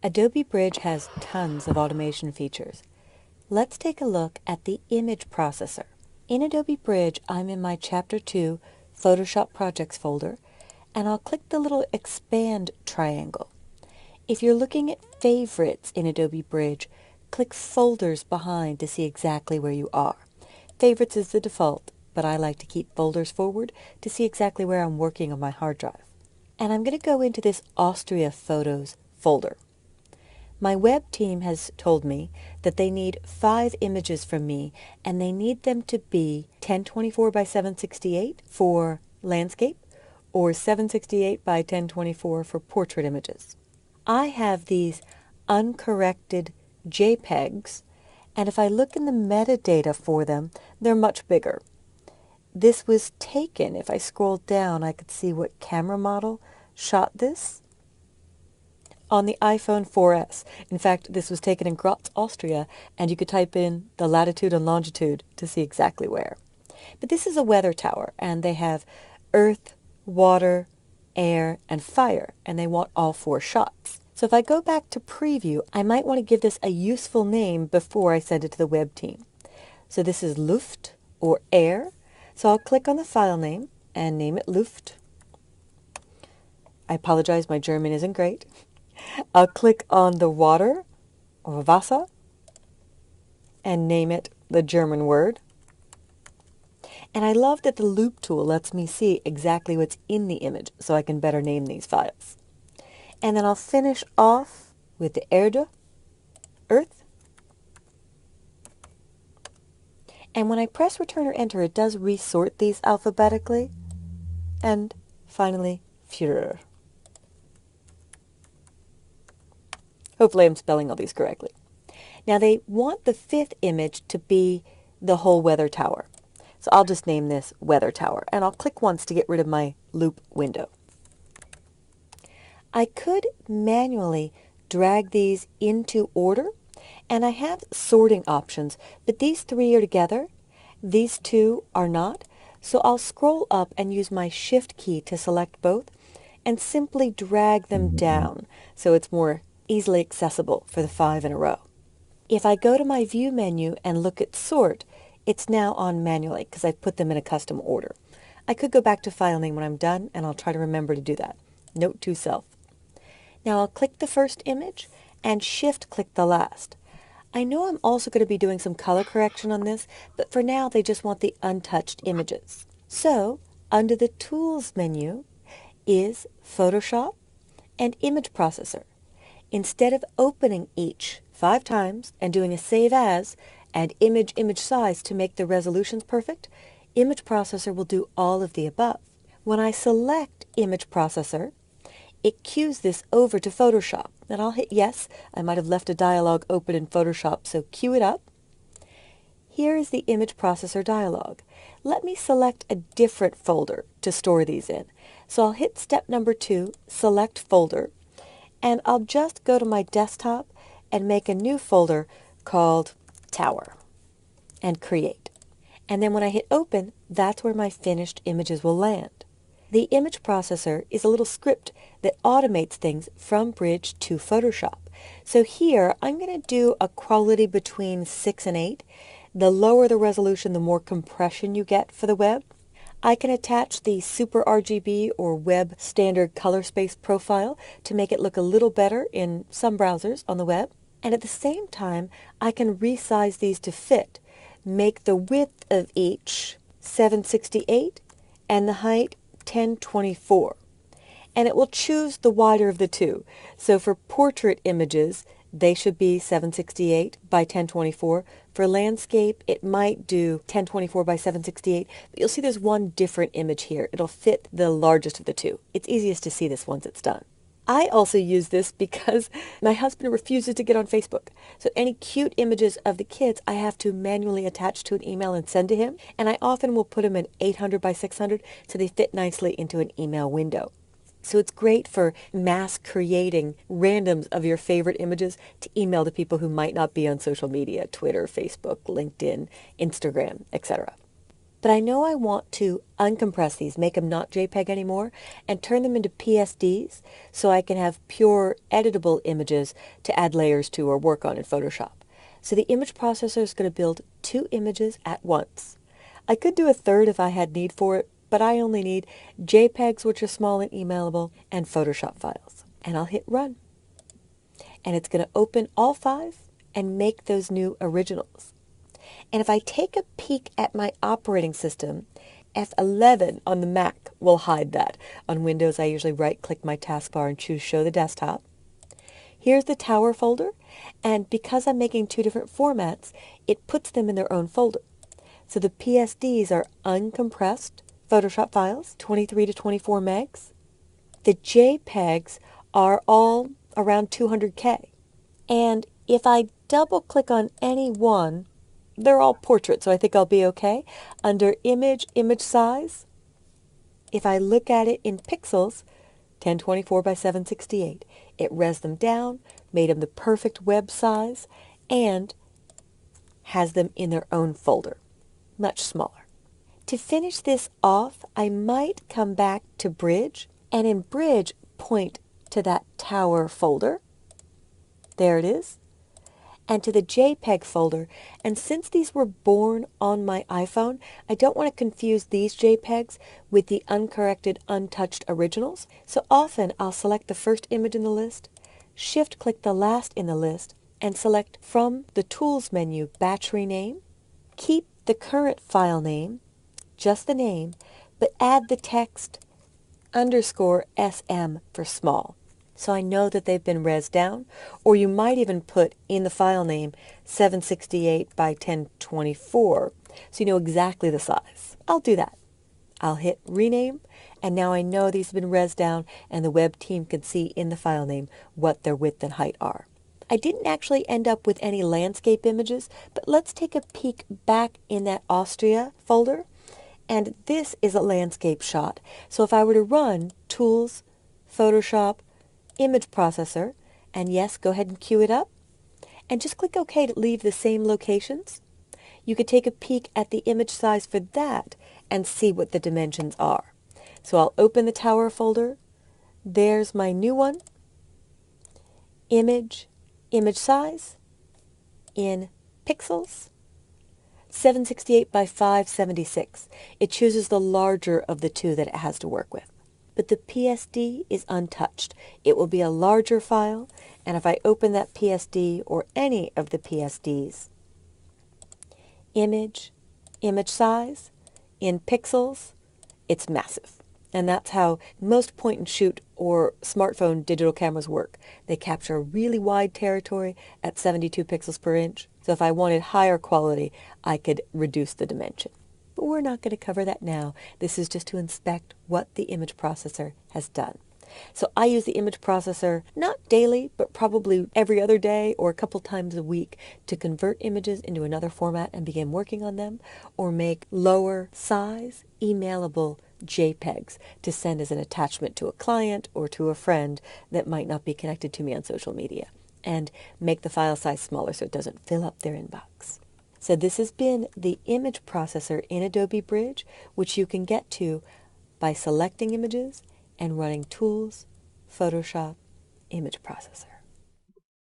Adobe Bridge has tons of automation features. Let's take a look at the image processor. In Adobe Bridge, I'm in my Chapter 2 Photoshop Projects folder, and I'll click the little expand triangle. If you're looking at favorites in Adobe Bridge, click folders behind to see exactly where you are. Favorites is the default, but I like to keep folders forward to see exactly where I'm working on my hard drive. And I'm going to go into this Austria Photos folder. My web team has told me that they need 5 images from me, and they need them to be 1024 by 768 for landscape or 768 by 1024 for portrait images. I have these uncorrected JPEGs, and if I look in the metadata for them, they're much bigger. This was taken, if I scroll down, I could see what camera model shot this on the iPhone 4S. In fact, this was taken in Graz, Austria, and you could type in the latitude and longitude to see exactly where. But this is a weather tower, and they have earth, water, air, and fire, and they want all 4 shots. So if I go back to preview, I might want to give this a useful name before I send it to the web team. So this is Luft, or air. So I'll click on the file name and name it Luft. I apologize, my German isn't great. I'll click on the water, or Wasser, and name it the German word. And I love that the loop tool lets me see exactly what's in the image so I can better name these files. And then I'll finish off with the Erde, earth. And when I press return or enter, it does resort these alphabetically. And finally, Führer. Hopefully I'm spelling all these correctly. Now they want the 5th image to be the whole weather tower. So I'll just name this weather tower, and I'll click once to get rid of my loop window. I could manually drag these into order, and I have sorting options, but these 3 are together, these 2 are not, so I'll scroll up and use my Shift key to select both, and simply drag them down so it's more easily accessible for the 5 in a row. If I go to my View menu and look at Sort, it's now on manually because I've put them in a custom order. I could go back to File Name when I'm done, and I'll try to remember to do that. Note to self. Now I'll click the first image and Shift-click the last. I know I'm also going to be doing some color correction on this, but for now they just want the untouched images. So, under the Tools menu is Photoshop and Image Processor. Instead of opening each 5 times and doing a Save As and image size to make the resolutions perfect, Image Processor will do all of the above. When I select Image Processor, it cues this over to Photoshop. And I'll hit yes. I might have left a dialog open in Photoshop, so cue it up. Here is the Image Processor dialog. Let me select a different folder to store these in. So I'll hit step number 2, Select Folder, and I'll just go to my desktop and make a new folder called Tower and create. And then when I hit open, that's where my finished images will land. The image processor is a little script that automates things from Bridge to Photoshop. So here I'm going to do a quality between 6 and 8. The lower the resolution, the more compression you get for the web. I can attach the Super RGB or Web Standard Color Space profile to make it look a little better in some browsers on the web. And at the same time, I can resize these to fit. Make the width of each 768 and the height 1024. And it will choose the wider of the 2. So for portrait images, they should be 768 by 1024. For landscape, it might do 1024 by 768, but you'll see there's one different image here. It'll fit the largest of the 2. It's easiest to see this once it's done. I also use this because my husband refuses to get on Facebook. So any cute images of the kids, I have to manually attach to an email and send to him. And I often will put them in 800 by 600 so they fit nicely into an email window. So it's great for mass creating randoms of your favorite images to email to people who might not be on social media, Twitter, Facebook, LinkedIn, Instagram, etc. But I know I want to uncompress these, make them not JPEG anymore, and turn them into PSDs so I can have pure editable images to add layers to or work on in Photoshop. So the image processor is going to build 2 images at once. I could do a third if I had need for it, but I only need JPEGs, which are small and emailable, and Photoshop files. And I'll hit run. And it's going to open all 5 and make those new originals. And if I take a peek at my operating system, F11 on the Mac will hide that. On Windows, I usually right-click my taskbar and choose Show the Desktop. Here's the Tower folder, and because I'm making 2 different formats, it puts them in their own folder. So the PSDs are uncompressed Photoshop files, 23 to 24 megs. The JPEGs are all around 200K. And if I double-click on any one, they're all portraits, so I think I'll be okay. Under Image, Image Size, if I look at it in pixels, 1024 by 768, it res them down, made them the perfect web size, and has them in their own folder, much smaller. To finish this off, I might come back to Bridge, and in Bridge, point to that Tower folder. There it is. And to the JPEG folder. And since these were born on my iPhone, I don't want to confuse these JPEGs with the uncorrected, untouched originals. So often I'll select the first image in the list, shift-click the last in the list, and select from the Tools menu Batch Rename. Keep the current file name, just the name, but add the text _SM for small. So I know that they've been res down, or you might even put in the file name 768 by 1024, so you know exactly the size. I'll do that. I'll hit rename, and now I know these have been res down, and the web team can see in the file name what their width and height are. I didn't actually end up with any landscape images, but let's take a peek back in that Austria folder, and this is a landscape shot. So if I were to run Tools, Photoshop, Image Processor, and yes, go ahead and queue it up, and just click OK to leave the same locations. You could take a peek at the image size for that and see what the dimensions are. So I'll open the Tower folder. There's my new one. Image, image size in pixels, 768 by 576. It chooses the larger of the 2 that it has to work with. But the PSD is untouched. It will be a larger file, and if I open that PSD or any of the PSDs, image, image size, in pixels, it's massive. And that's how most point-and-shoot or smartphone digital cameras work. They capture a really wide territory at 72 pixels per inch. So if I wanted higher quality, I could reduce the dimension. But we're not going to cover that now. This is just to inspect what the image processor has done. So I use the image processor not daily, but probably every other day or a couple times a week to convert images into another format and begin working on them, or make lower size, emailable JPEGs to send as an attachment to a client or to a friend that might not be connected to me on social media, and make the file size smaller so it doesn't fill up their inbox. So this has been the image processor in Adobe Bridge, which you can get to by selecting images and running Tools, Photoshop, Image Processor.